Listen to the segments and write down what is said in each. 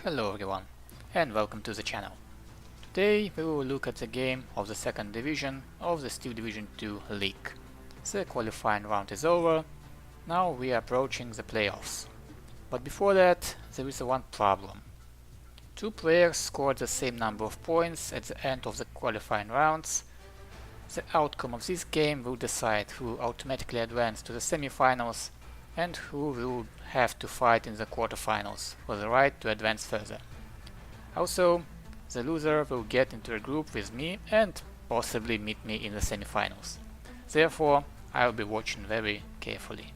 Hello everyone, and welcome to the channel. Today we will look at the game of the second division of the Steel Division 2 League. The qualifying round is over, now we are approaching the playoffs. But before that, there is one problem. Two players scored the same number of points at the end of the qualifying rounds. The outcome of this game will decide who automatically advances to the semifinals and who will have to fight in the quarterfinals for the right to advance further. Also, the loser will get into a group with me and possibly meet me in the semifinals. Therefore, I will be watching very carefully.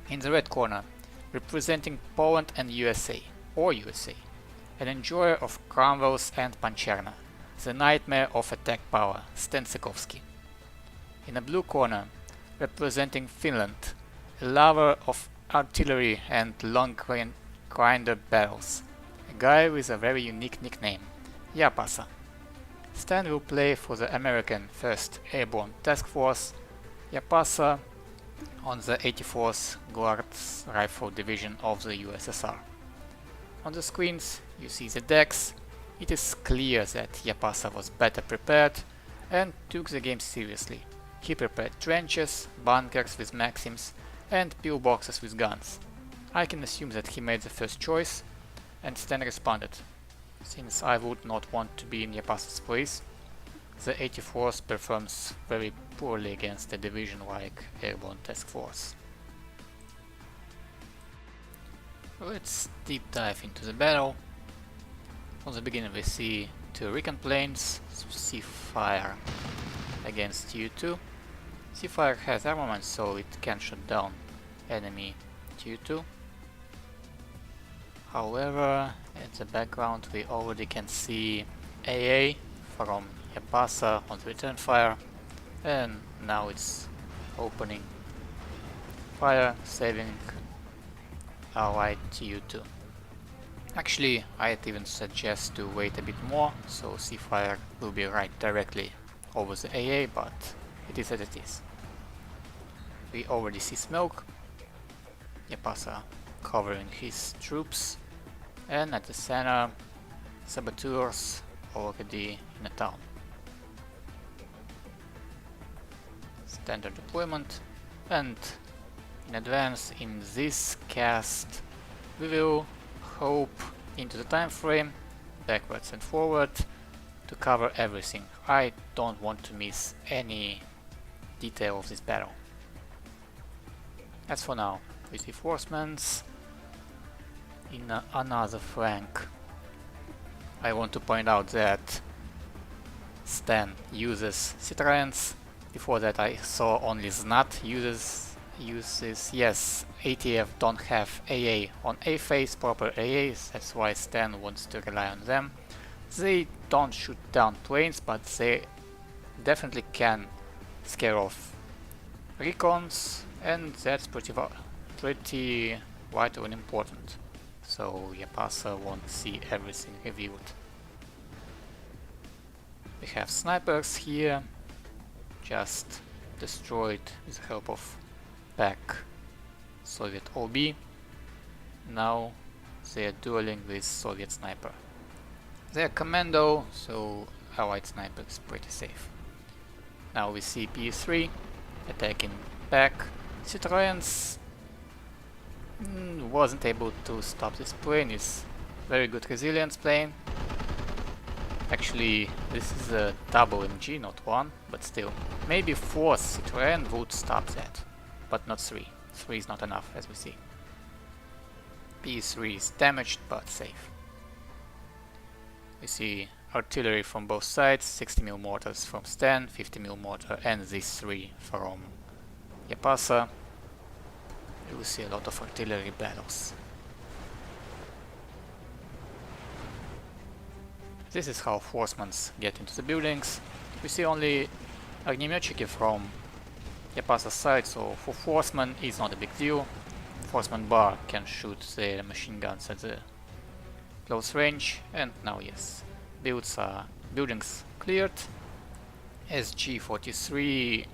In the red corner, representing Poland and USA, an enjoyer of cromwells and pancerna, the nightmare of attack power, Stan Sikowski. In the blue corner, representing Finland, a lover of artillery and long grinder barrels, a guy with a very unique nickname, Yapasa. Stan will play for the American 1st Airborne Task Force, Yapasa on the 84th Guards Rifle Division of the USSR. On the screens you see the decks. It is clear that Yapasa was better prepared and took the game seriously. He prepared trenches, bunkers with Maxims and pillboxes with guns. I can assume that he made the first choice, and Stan responded. Since I would not want to be in Yapasa's place, the 84th performs very poorly against a division like Airborne Task Force. Let's deep dive into the battle. From the beginning we see two recon planes, Seafire against U2. Seafire has armament, so it can shoot down enemy U2. However, in the background we already can see AA from Yapasa on the return fire, and now it's opening fire, saving allied U2. Actually, I'd even suggest to wait a bit more, so Seafire will be right directly over the AA, but it is as it is. We already see smoke, Yapasa covering his troops, and at the center, saboteurs already in the town. Standard deployment, and in advance in this cast we will hope into the time frame, backwards and forward, to cover everything. I don't want to miss any detail of this battle. As for now, we see forcements in another flank. I want to point out that Stan uses Citroens. Before that I saw only Znat uses. Yes, ATF don't have AA on A phase, proper AAs, that's why Stan wants to rely on them. They don't shoot down planes, but they definitely can scare off recons, and that's pretty vital and important. So Yapasa won't see everything reviewed. We have snipers here, just destroyed with the help of back Soviet OB. Now they are dueling with Soviet sniper. They are commando, so allied sniper is pretty safe. Now we see PS3 attacking back. Citroens wasn't able to stop this plane. It's very good resilience plane. Actually, this is a double MG, not one, but still. Maybe 4th Citroen would stop that, but not 3. 3 is not enough, as we see. P3 is damaged, but safe. We see artillery from both sides, 60mm mortars from Stan, 50mm mortar, and these 3 from Yapasa. You will see a lot of artillery battles. This is how forcemen get into the buildings. We see only огнеметчики from Yapasa's side, so for forcemen it's not a big deal. Forceman bar can shoot the machine guns at the close range, and now yes, buildings cleared. SG-43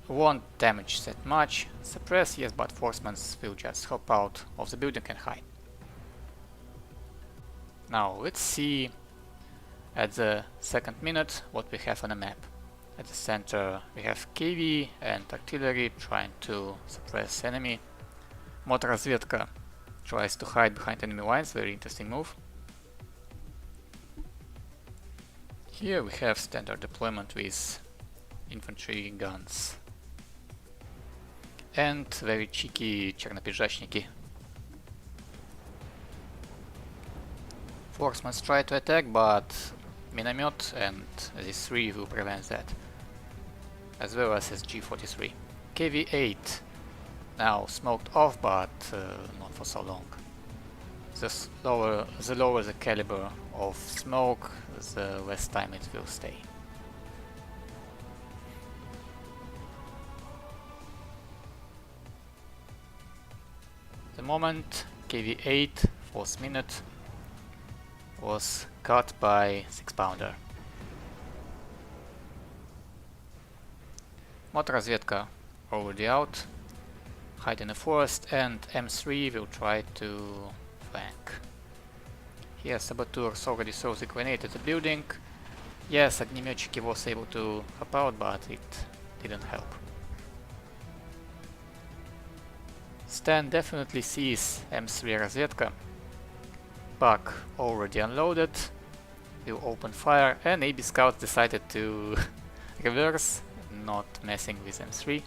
won't damage that much. Suppress, yes, but forcemen will just hop out of the building and hide. Now let's see at the second minute what we have on the map. At the center we have KV and artillery trying to suppress enemy. Motorazvedka tries to hide behind enemy lines, very interesting move. Here we have standard deployment with infantry guns. And very cheeky Chernopizhachniki. Forcemen try to attack, but Minomet and this 3 will prevent that, as well as SG-43. KV-8 now smoked off, but not for so long. The lower the caliber of smoke, the less time it will stay. The moment KV-8, 4th minute, was cut by 6-pounder. Motorazvedka already out, hide in the forest, and M3 will try to flank. Here Saboteurs already throws the grenade at the building. Yes, Огнеметчики was able to hop out, but it didn't help. Stan definitely sees M3 Разведка. Buck already unloaded, will open fire, and AB Scout decided to reverse, not messing with M3.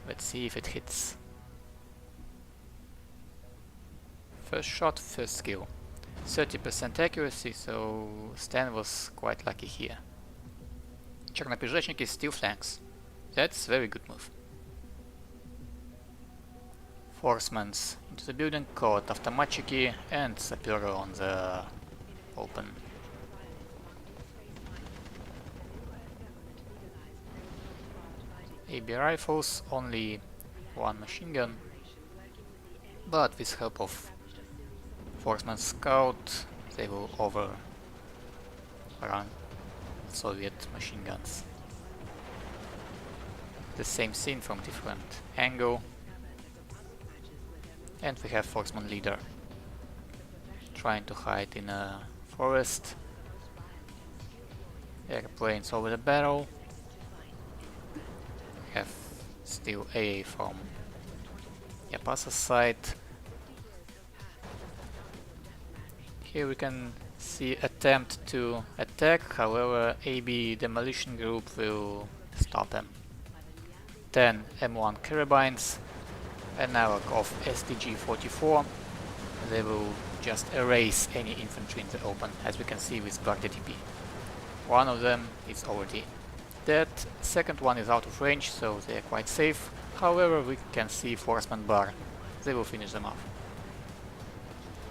Let's see if it hits. First shot, first kill. 30% accuracy, so Stan was quite lucky here. Chernopizhachniki still flanks. That's a very good move. Forcemans into the building, caught Автоматчики and Sapper on the open. AB rifles, only one machine gun, but with help of Forceman Scout they will overrun Soviet machine guns. The same scene from different angle. And we have Forceman Leader trying to hide in a forest. Airplanes over the barrel. We have still AA from Yapasa's side. Here we can see attempt to attack, however AB demolition group will stop them. 10 M1 carabines, analog of STG-44. They will just erase any infantry in the open, as we can see with guarded DP. One of them is already dead, second one is out of range, so they are quite safe. However, we can see Forceman Bar, they will finish them off.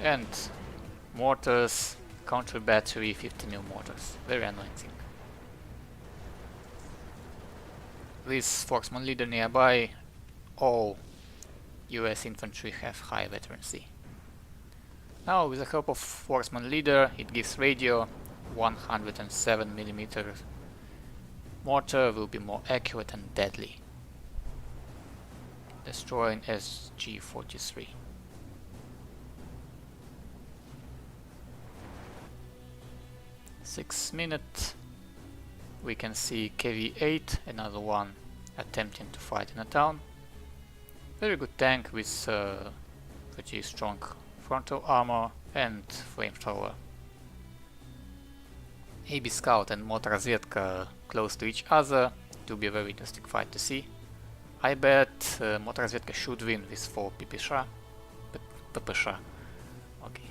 And mortars, counter battery, 50mm mortars, very annoying thing. With Forceman Leader nearby, all US infantry have high veterancy. Now, with the help of Forceman Leader, it gives radio. 107mm mortar will be more accurate and deadly, destroying SG-43. Sixth minute, we can see KV-8, another one attempting to fight in a town. Very good tank with pretty strong frontal armor and flamethrower. AB Scout and Motorazvedka close to each other, it will be a very interesting fight to see. I bet Motorazvedka should win with 4 PPSH. PPSH. Okay.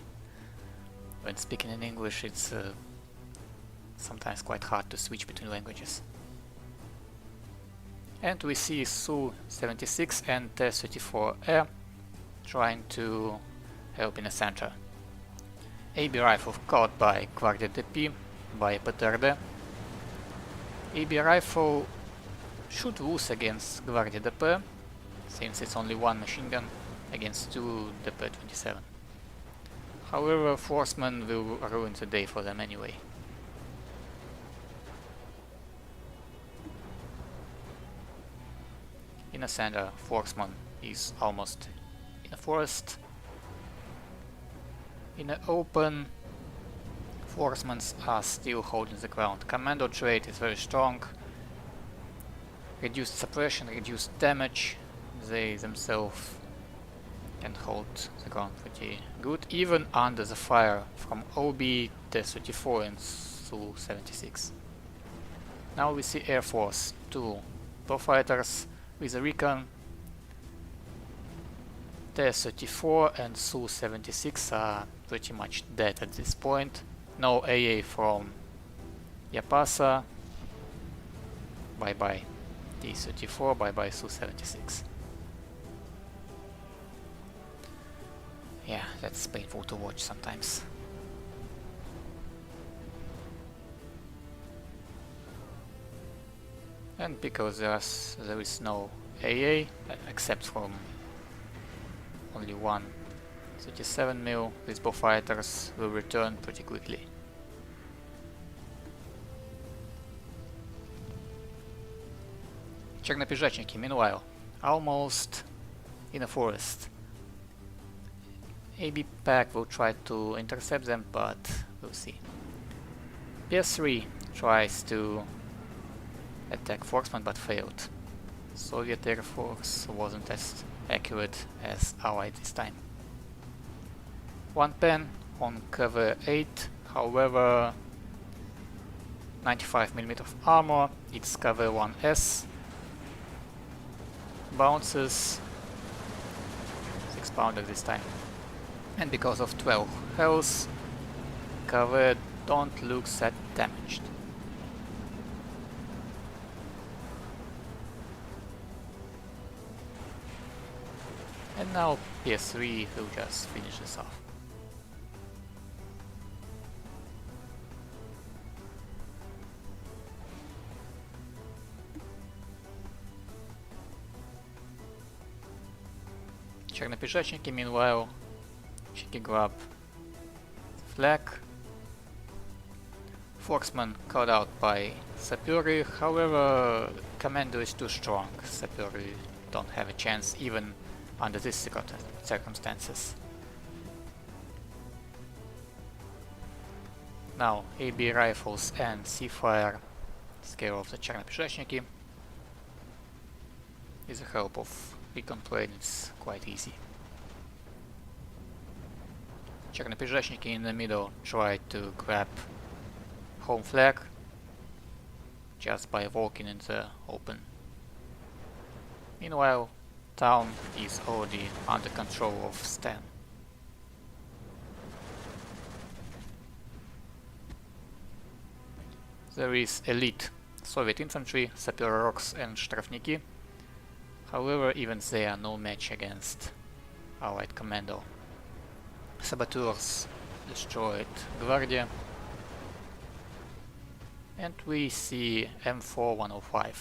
When speaking in English, it's sometimes quite hard to switch between languages. And we see Su-76 and T-34R trying to help in the center. AB rifle caught by Guardia DP, by PTRD. AB rifle should lose against Guardia DP, since it's only one machine gun against 2 DP-27. However, Forceman will ruin the day for them anyway. In the center, Forceman is almost in a forest. In the open, Forcemen are still holding the ground. Commando trait is very strong. Reduced suppression, reduced damage. They themselves can hold the ground pretty good, even under the fire from OB, T-34 and Su-76. Now we see Air Force, 2 fighters with a recon. T-34 and Su-76 are pretty much dead at this point. No AA from Yapasa. Bye bye T-34, bye bye Su-76. Yeah, that's painful to watch sometimes. And because there is no AA, except from only one 37mm, these bow fighters will return pretty quickly. Чернопежатники, meanwhile, almost in a forest. AB pack will try to intercept them, but we'll see. PS3 tries to attack Forceman but failed. Soviet Air Force wasn't as accurate as Allied this time. One pen on cover 8, however 95mm of armor, it's cover 1S. Bounces 6 pounder this time. And because of 12 health, cover don't look that damaged. And now PS3 will just finish this off. Чернопежатники, meanwhile, cheeky grab flag. Forceman caught out by Sapuri, however, Commando is too strong. Sapuri don't have a chance even under these circumstances. Now AB rifles and C-fire scare off the Чернопежатники. With the help of recon plane, it's quite easy. Чернопежатники in the middle try to grab home flag just by walking in the open. Meanwhile, town is already under control of Stan. There is elite Soviet infantry, Sapir-Roks and Штрафники. However, even they are no match against Allied Commando. Saboteurs destroyed Gvardia. And we see M4105.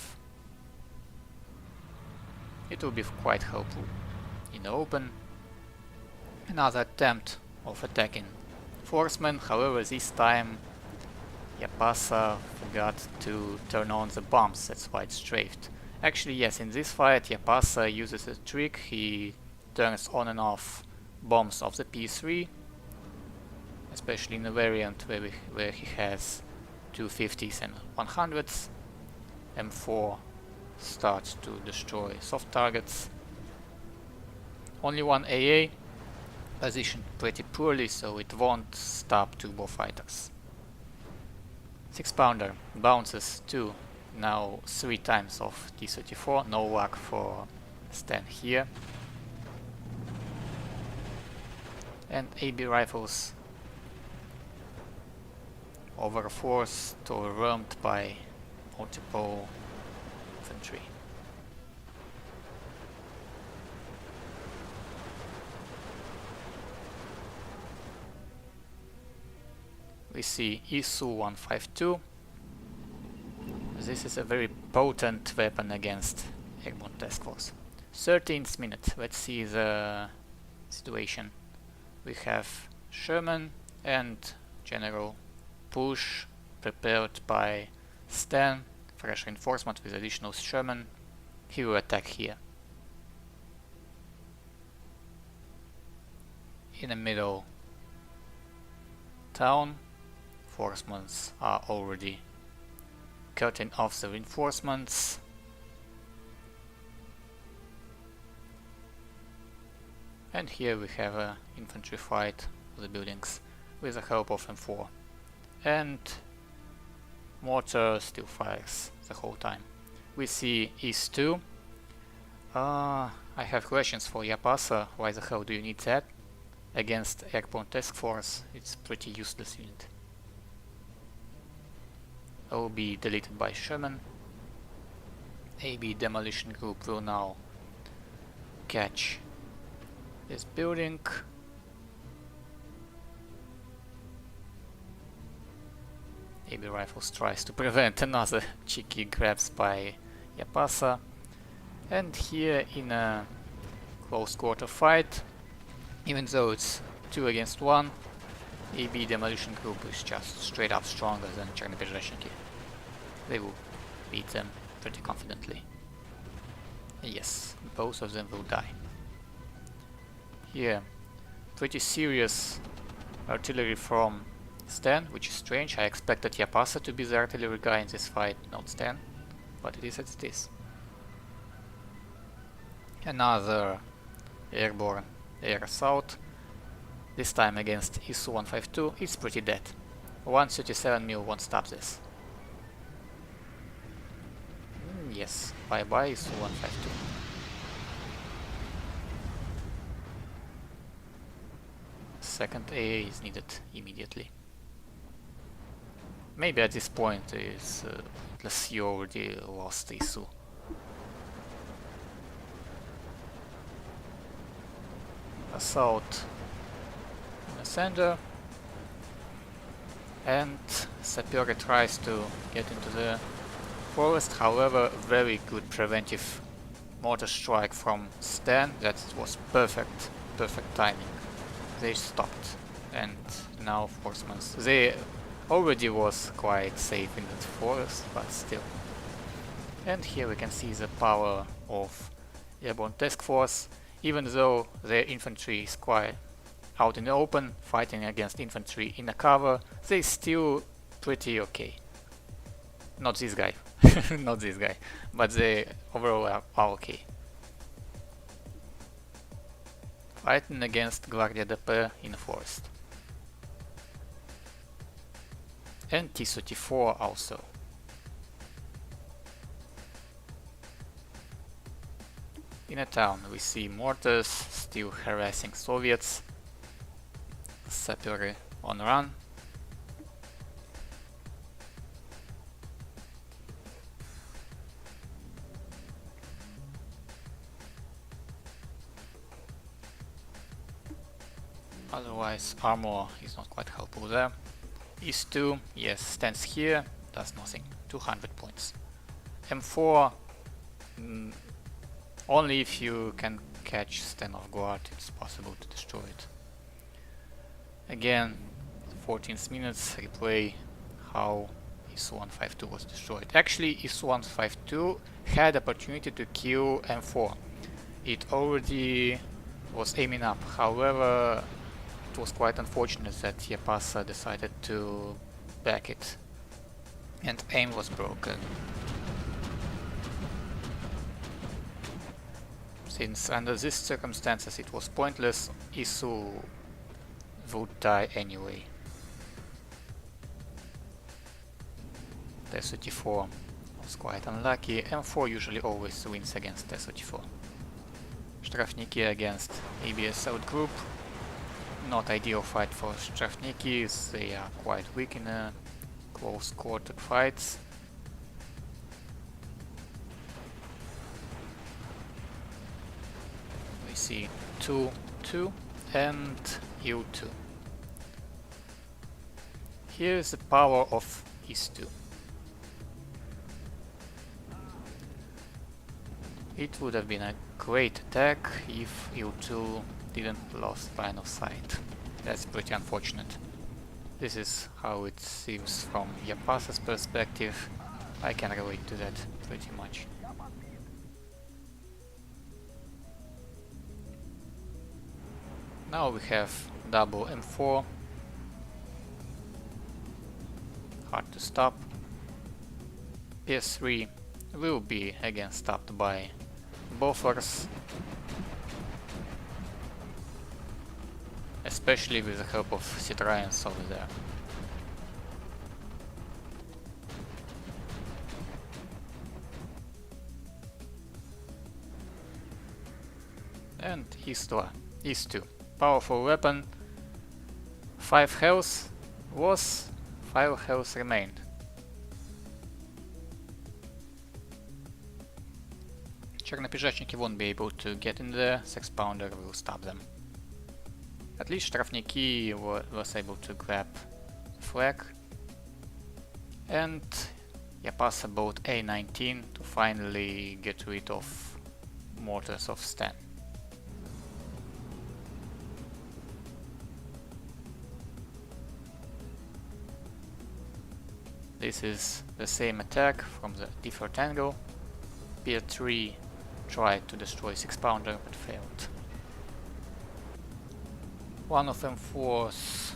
It will be quite helpful in the open. Another attempt of attacking Forcemen, however this time Yapasa forgot to turn on the bombs, that's why it strafed. Actually yes, in this fight Yapasa uses a trick, he turns on and off bombs of the P3, especially in the variant where he has 250s and 100s. M4 starts to destroy soft targets. Only one AA, positioned pretty poorly, so it won't stop two bow fighters. 6 pounder bounces 2, now 3 times of T-34, no luck for Stan here. And AB rifles overforced or overwhelmed by multiple infantry. We see ISU-152. This is a very potent weapon against Airborne Task Force. 13th minute, let's see the situation. We have Sherman and General Push prepared by Stan, fresh reinforcement with additional Sherman. He will attack here. In the middle town, reinforcements are already cutting off the reinforcements. And here we have an infantry fight of the buildings with the help of M4. And mortar still fires the whole time. We see East 2. I have questions for Yapasa. Why the hell do you need that? Against Airborne Task Force, it's pretty useless unit. OB deleted by Sherman. AB Demolition Group will now catch this building. AB Rifles tries to prevent another cheeky grabs by Yapasa. And here in a close quarter fight, even though it's 2 against 1, AB Demolition Group is just straight up stronger than Chernobylzheshniki. They will beat them pretty confidently. Yes, both of them will die. Here, pretty serious artillery from Stan, which is strange. I expected Yapasa to be the artillery guy in this fight, not Stan, but it is as it is. Another airborne air assault, this time against ISU-152. It's pretty dead. 137mm won't stop this. Yes, bye bye ISU-152. Second AA is needed immediately. Maybe at this point is you already lost ISU. Assault in the center, and Sapere tries to get into the forest. However, very good preventive mortar strike from Stan. That was perfect timing. They stopped, and now forcemen's. They already was quite safe in that forest, but still. And here we can see the power of Airborne Task Force. Even though their infantry is quite out in the open, fighting against infantry in a cover, they still pretty okay. Not this guy, not this guy, but they overall are okay. Fighting against Guardia DP in the forest. And T-34 also. In a town we see mortars still harassing Soviets. Sapere on run. Otherwise armor is not quite helpful there. East 2, yes, stands here, does nothing. 200 points. M4, only if you can catch Stand off guard it's possible to destroy it. Again, 14th minutes, replay how ISU-152 was destroyed. Actually, ISU-152 had opportunity to kill M4. It already was aiming up, however, it was quite unfortunate that Yapasa decided to back it, and aim was broken. Since under these circumstances it was pointless, ISU would die anyway. T-34 was quite unlucky. M4 usually always wins against T-34. Strafniki against ABS South Group. Not ideal fight for Strafniki, they are quite weak in close quarter fights. We see 2-2 and U2. Here is the power of East 2. It would have been a great attack if U2 didn't lost line of sight. That's pretty unfortunate. This is how it seems from Yapasa's perspective. I can relate to that pretty much. Now we have double M4. hard to stop. PS3 will be again stopped by buffers, especially with the help of Citroens over there. And Is2. Powerful weapon, 5 health was, 5 health remained. Чернопиджачники won't be able to get in there, 6 pounder will stop them. At least Штрафники was able to grab the flag. And Yapasa bought A19 to finally get rid of mortars of Stan. This is the same attack from the different angle. Pier 3 tried to destroy 6 pounder but failed. One of them was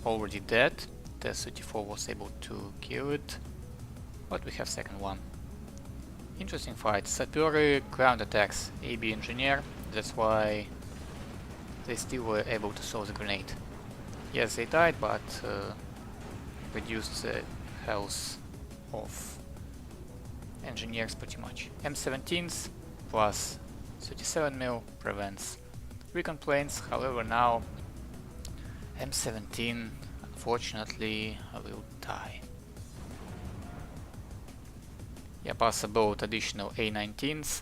already dead. The 34 was able to kill it, but we have second one. Interesting fight. Sapuri ground attacks AB engineer, that's why they still were able to throw the grenade. Yes, they died, but reduced the health of engineers pretty much. M17s plus 37 mil prevents recon planes, however now M17 unfortunately will die. Yapasa bought additional A19s.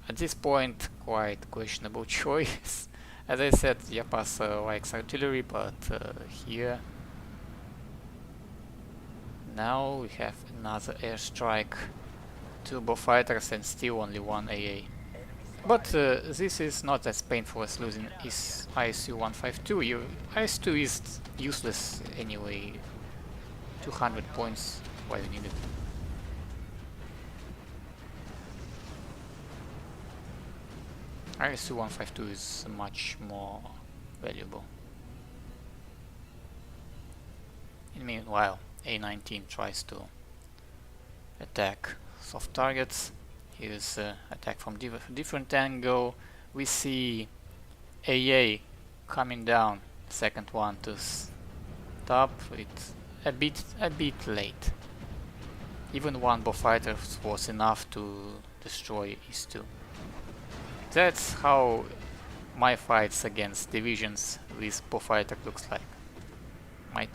At this point, quite questionable choice. As I said, Yapasa likes artillery, but here now we have another airstrike, 2 fighters and still only 1 AA. But this is not as painful as losing ISU 152. IS2 is useless anyway. 200 points, why you need it? ISU 152 is much more valuable. In the meanwhile, A19 tries to attack soft targets. Here's attack from different angle. We see AA coming down, second one to stop. It's a bit late. Even one fighter was enough to destroy Is2. That's how my fights against divisions with fighter looks like. My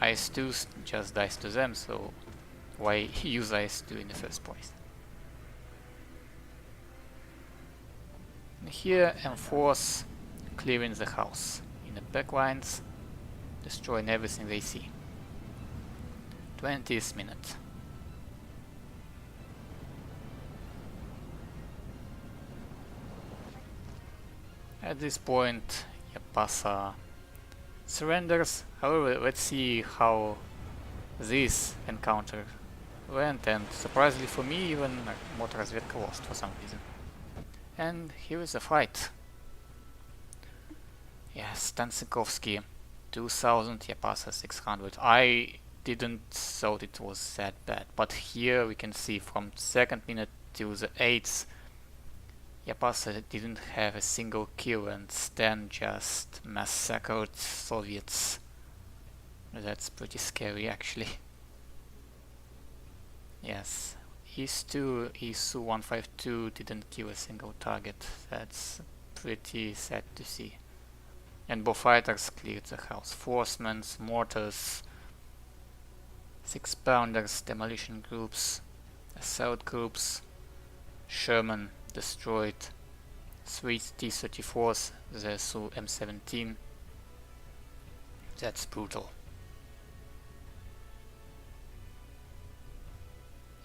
IS2 just dies to them, so why use IS2 in the first place? Here M4s clearing the house in the backlines, destroying everything they see. 20th minute. At this point, Yapasa surrenders. However, let's see how this encounter went, and surprisingly for me, even Motorrazvedka lost for some reason. And here is the fight. Yes, Stansikovsky 2000, Yapasa 600. I didn't thought it was that bad, but here we can see from 2nd minute till the 8th, Yapasa didn't have a single kill and Stan just massacred Soviets. That's pretty scary actually. Yes, Is2, ISU 152 didn't kill a single target. That's pretty sad to see. And both fighters cleared the house. Forcements, mortars, 6 pounders, demolition groups, assault groups, Sherman destroyed, 3 T-34s, the Su M17. That's brutal.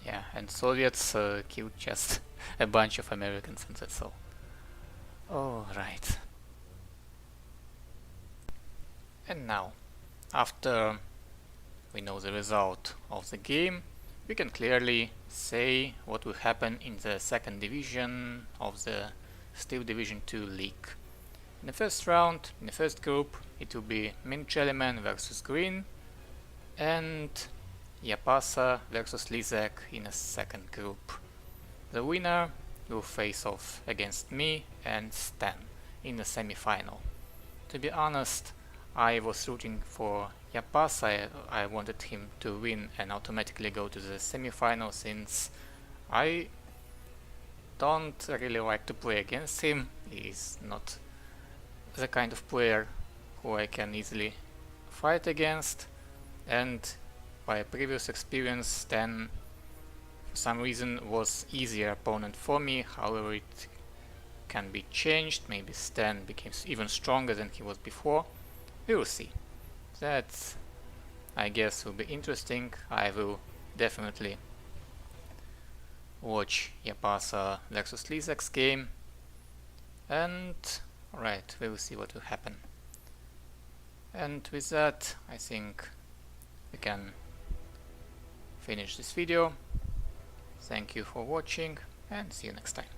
Yeah, and Soviets killed just a bunch of Americans and that's all. Alright. And now, after we know the result of the game, we can clearly say what will happen in the 2nd division of the Steel Division 2 league. In the first round, in the first group, it will be Mincheleman versus Green and Yapasa versus Lizak in a second group. The winner will face off against me and Stan in the semi-final. To be honest, I was rooting for Yapasa. I wanted him to win and automatically go to the semi-final, since I don't really like to play against him. He's not the kind of player who I can easily fight against, and by previous experience Stan for some reason was easier opponent for me. However, it can be changed. Maybe Stan became even stronger than he was before. We will see. That, I guess, will be interesting. I will definitely watch Yapasa versus Lizak's game, and alright, we will see what will happen. And with that, I think we can finish this video. Thank you for watching and see you next time.